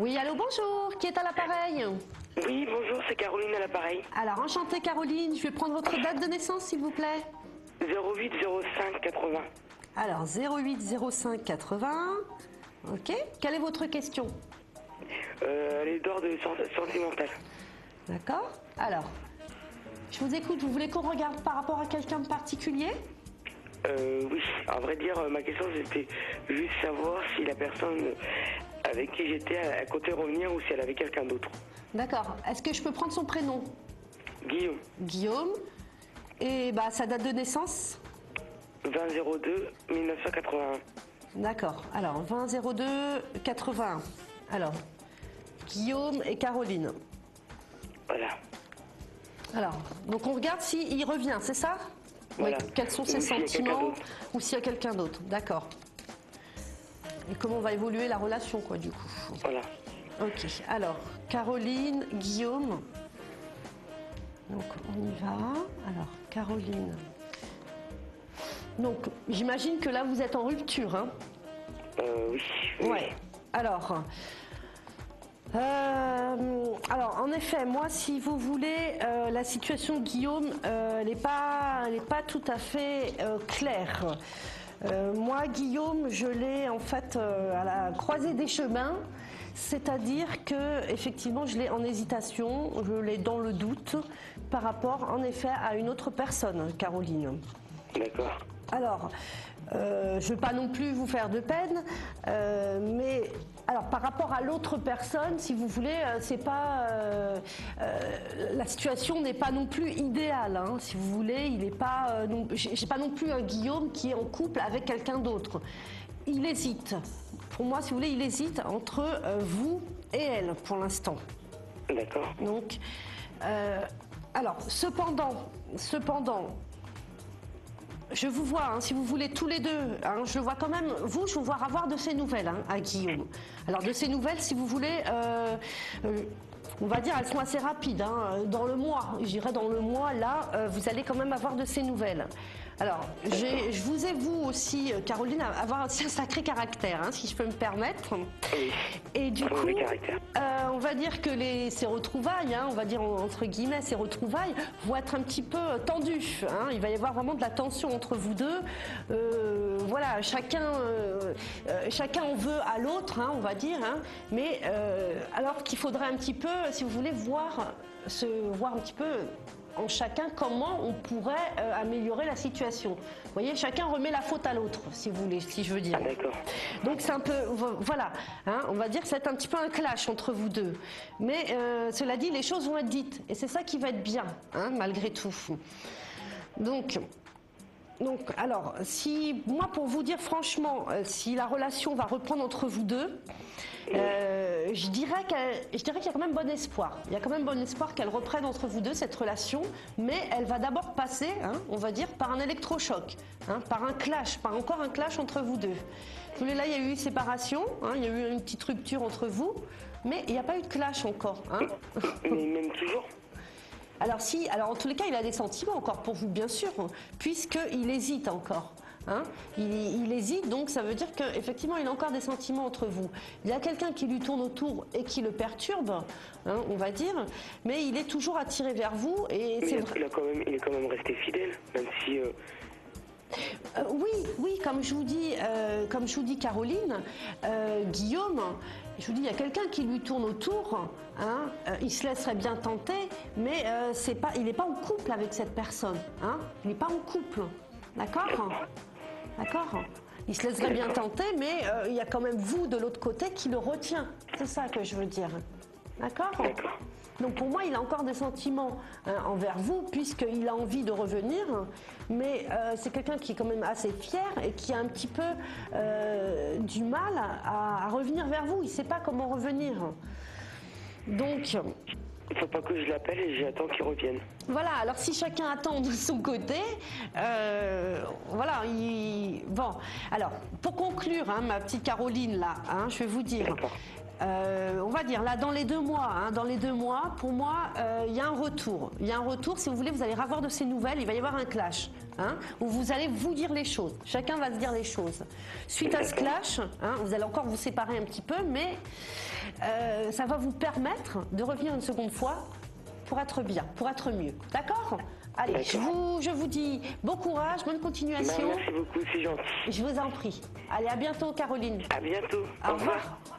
Oui, allô, bonjour. Qui est à l'appareil? Oui, bonjour, c'est Caroline à l'appareil. Alors, enchantée Caroline, je vais prendre votre date de naissance, s'il vous plaît. 08 05 80. Alors, 08 05 80. Ok. Quelle est votre question? Elle est d'ordre sentimental. D'accord. Alors, je vous écoute. Vous voulez qu'on regarde par rapport à quelqu'un de particulier? Oui, à vrai dire, ma question c'était juste savoir si la personne avec qui j'étais, elle comptait revenir ou si elle avait quelqu'un d'autre. D'accord. Est-ce que je peux prendre son prénom? Guillaume. Guillaume. Et sa date de naissance? 20-02 1981. D'accord. Alors, 20-02 81. Alors, Guillaume et Caroline. Voilà. Alors, donc on regarde s'il revient, c'est ça? Voilà. Oui. Quels sont ses Ou s'il y a quelqu'un sentiments? d'autre. Ou s'il y a quelqu'un d'autre, d'accord. Et comment va évoluer la relation, quoi, du coup? Voilà. Ok, alors, Caroline, Guillaume. Donc, on y va. Alors, Caroline. Donc, j'imagine que là, vous êtes en rupture, hein? Oui. Ouais. Alors, en effet, moi, si vous voulez, la situation de Guillaume, elle n'est pas tout à fait claire. Moi, Guillaume, je l'ai en fait à la croisée des chemins, c'est-à-dire que effectivement, je l'ai en hésitation, je l'ai dans le doute par rapport, en effet, à une autre personne, Caroline. D'accord. Alors, je ne veux pas non plus vous faire de peine, mais alors par rapport à l'autre personne, si vous voulez, c'est pas la situation n'est pas non plus idéale. Hein, si vous voulez, il n'est pas, j'ai pas non plus un Guillaume qui est en couple avec quelqu'un d'autre. Il hésite. Pour moi, si vous voulez, il hésite entre vous et elle pour l'instant. D'accord. Donc, alors, cependant. Je vous vois, hein, si vous voulez, tous les deux. Hein, je vois quand même, vous, je vous vois avoir de ces nouvelles hein, à Guillaume. Alors, de ces nouvelles, si vous voulez, on va dire, elles sont assez rapides. Hein, dans le mois, je dirais dans le mois, là, vous allez quand même avoir de ces nouvelles. Alors, je vous ai, vous aussi, Caroline, avoir aussi un sacré caractère, hein, si je peux me permettre. Oui. Et du coup, caractère. on va dire que ces retrouvailles, hein, on va dire entre guillemets, ces retrouvailles vont être un petit peu tendues. Hein, il va y avoir vraiment de la tension entre vous deux. Voilà, chacun en veut à l'autre, hein, on va dire. Hein, mais alors qu'il faudrait un petit peu, si vous voulez, voir un petit peu en chacun comment on pourrait améliorer la situation. Vous voyez, chacun remet la faute à l'autre, si vous voulez, si je veux dire. Ah, d'accord. Donc c'est un peu, voilà, hein, on va dire que c'est un petit peu un clash entre vous deux. Mais cela dit, les choses vont être dites et c'est ça qui va être bien, hein, malgré tout. Donc, alors, si moi, pour vous dire franchement, si la relation va reprendre entre vous deux, je dirais qu'il y a quand même bon espoir. Il y a quand même bon espoir qu'elle reprenne entre vous deux cette relation, mais elle va d'abord passer, hein, on va dire, par un électrochoc, hein, par un clash, par encore un clash entre vous deux. Vous voyez, là, il y a eu une séparation, hein, il y a eu une petite rupture entre vous, mais il n'y a pas eu de clash encore. Hein. Mais même toujours. Alors en tous les cas, il a des sentiments encore pour vous, bien sûr, puisqu'il hésite encore. Hein, il hésite, donc ça veut dire qu'effectivement il a encore des sentiments entre vous. Il y a quelqu'un qui lui tourne autour et qui le perturbe, hein, on va dire, mais il est toujours attiré vers vous. Et Mais c'est vrai. il est quand même resté fidèle, même si... Oui, comme je vous dis, Caroline, Guillaume, je vous dis, il y a quelqu'un qui lui tourne autour, hein, il se laisserait bien tenter, mais il n'est pas en couple avec cette personne, hein, il n'est pas en couple, d'accord? D'accord. Il se laisserait bien tenter, mais il y a quand même vous de l'autre côté qui le retient. C'est ça que je veux dire. D'accord? D'accord. Donc pour moi, il a encore des sentiments envers vous, puisqu'il a envie de revenir, mais c'est quelqu'un qui est quand même assez fier et qui a un petit peu du mal à revenir vers vous. Il ne sait pas comment revenir. Donc... Il ne faut pas que je l'appelle et j'attends qu'il revienne. Voilà, alors si chacun attend de son côté, voilà, bon, alors, pour conclure, hein, ma petite Caroline, là, hein, je vais vous dire, on va va dire, là, dans les 2 mois, pour moi, il y a un retour. Il y a un retour, si vous voulez, vous allez avoir de ces nouvelles, il va y avoir un clash, où vous allez vous dire les choses. Chacun va se dire les choses. Suite à ce clash, vous allez encore vous séparer un petit peu, mais ça va vous permettre de revenir une seconde fois pour être bien, pour être mieux. D'accord ? Allez, je vous dis bon courage, bonne continuation. Merci beaucoup, c'est gentil. Je vous en prie. Allez, à bientôt, Caroline. À bientôt. Au revoir.